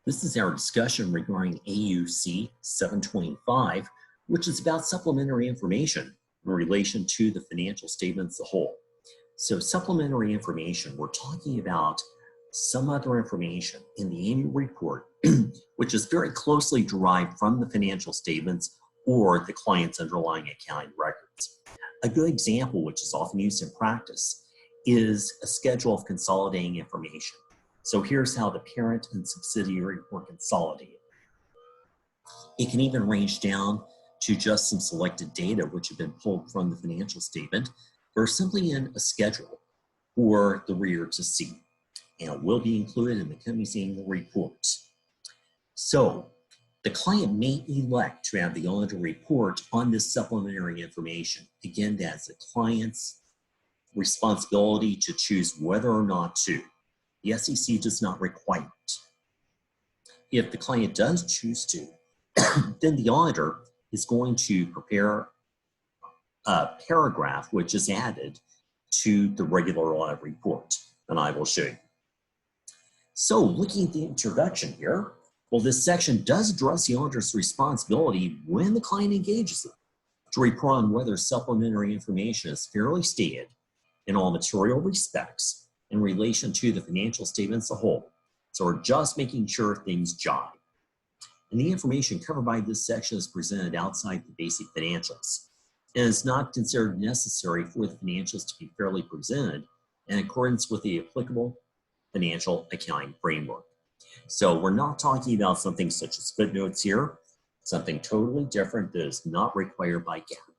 This is our discussion regarding AUC 725, which is about supplementary information in relation to the financial statements as a whole. So supplementary information, we're talking about some other information in the annual report, which is very closely derived from the financial statements or the client's underlying accounting records. A good example, which is often used in practice, is a schedule of consolidating information. So here's how the parent and subsidiary were consolidated. It can even range down to just some selected data which have been pulled from the financial statement or simply in a schedule for the reader to see, and will be included in the company's annual report. So the client may elect to have the auditor report on this supplementary information. Again, that's the client's responsibility to choose whether or not to. The SEC does not require it. If the client does choose to, then the auditor is going to prepare a paragraph which is added to the regular audit report, and I will show you. So looking at the introduction here, well, this section does address the auditor's responsibility when the client engages them to report on whether supplementary information is fairly stated in all material respects in relation to the financial statements as a whole. So we're just making sure things jive. And the information covered by this section is presented outside the basic financials and is not considered necessary for the financials to be fairly presented in accordance with the applicable financial accounting framework. So we're not talking about something such as footnotes here, something totally different that is not required by GAAP.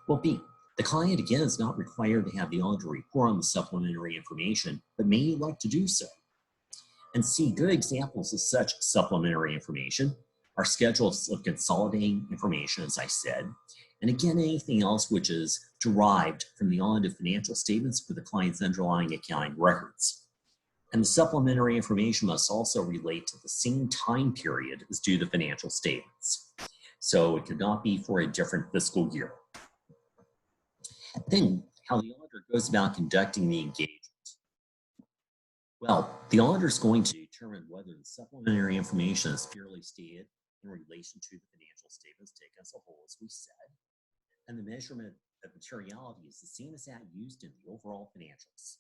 Well, B, the client, again, is not required to have the auditor report on the supplementary information, but may elect to do so. And C, good examples of such supplementary information are schedules of consolidating information, as I said, and again, anything else which is derived from the audit of financial statements for the client's underlying accounting records. And the supplementary information must also relate to the same time period as do the financial statements. So it could not be for a different fiscal year. Then, how the auditor goes about conducting the engagement. Well, the auditor is going to determine whether the supplementary information is fairly stated in relation to the financial statements taken as a whole, as we said, and the measurement of materiality is the same as that used in the overall financials.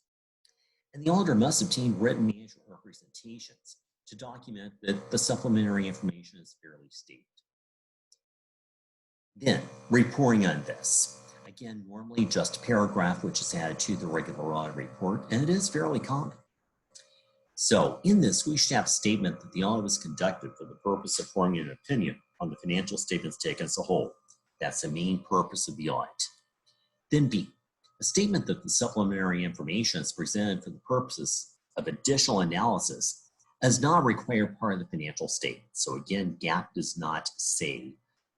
And the auditor must obtain written management representations to document that the supplementary information is fairly stated. Then, reporting on this. Again, normally just a paragraph which is added to the regular audit report, and it is fairly common. So in this, we should have a statement that the audit was conducted for the purpose of forming an opinion on the financial statements taken as a whole. That's the main purpose of the audit. Then B, a statement that the supplementary information is presented for the purposes of additional analysis is not a required part of the financial statement. So again, GAAP does not say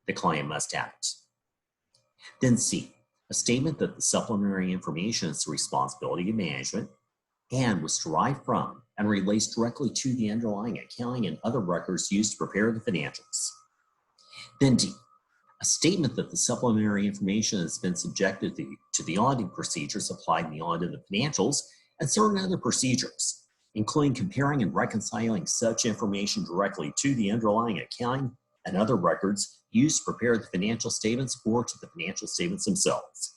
the client must have it. Then C, a statement that the supplementary information is the responsibility of management and was derived from and relates directly to the underlying accounting and other records used to prepare the financials. Then D, a statement that the supplementary information has been subjected to the auditing procedures applied in the audit of financials and certain other procedures, including comparing and reconciling such information directly to the underlying accounting and other records used to prepare the financial statements or to the financial statements themselves,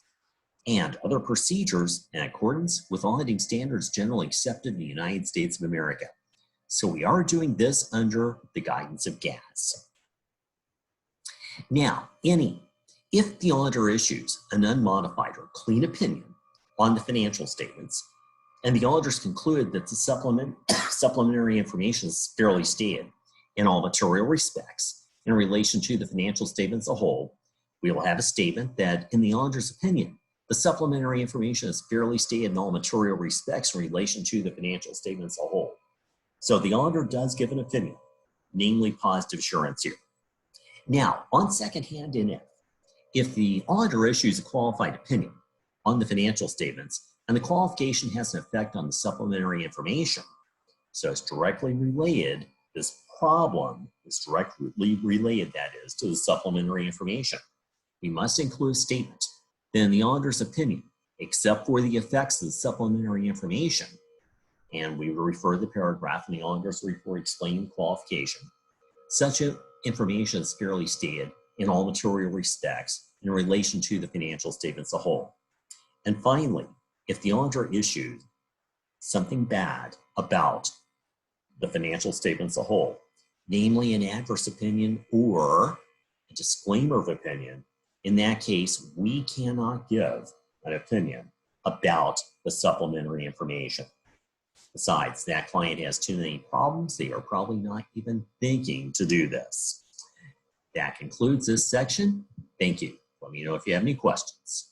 and other procedures in accordance with auditing standards generally accepted in the United States of America. So we are doing this under the guidance of GAS. Now, if the auditor issues an unmodified or clean opinion on the financial statements, and the auditors conclude that the supplementary information is fairly stated in all material respects in relation to the financial statements as a whole, we will have a statement that, in the auditor's opinion, the supplementary information is fairly stated in all material respects in relation to the financial statements as a whole. So the auditor does give an opinion, namely positive assurance here. Now, on second hand, if the auditor issues a qualified opinion on the financial statements and the qualification has an effect on the supplementary information, so it's directly related, this problem is directly related, that is, to the supplementary information, we must include a statement that in the auditor's opinion, except for the effects of the supplementary information, and we will refer to the paragraph in the auditor's report explaining qualification. Such information is fairly stated in all material respects in relation to the financial statements as a whole. And finally, if the auditor issued something bad about the financial statements as a whole, namely an adverse opinion or a disclaimer of opinion, in that case, we cannot give an opinion about the supplementary information. Besides, that client has too many problems. They are probably not even thinking to do this. That concludes this section. Thank you. Let me know if you have any questions.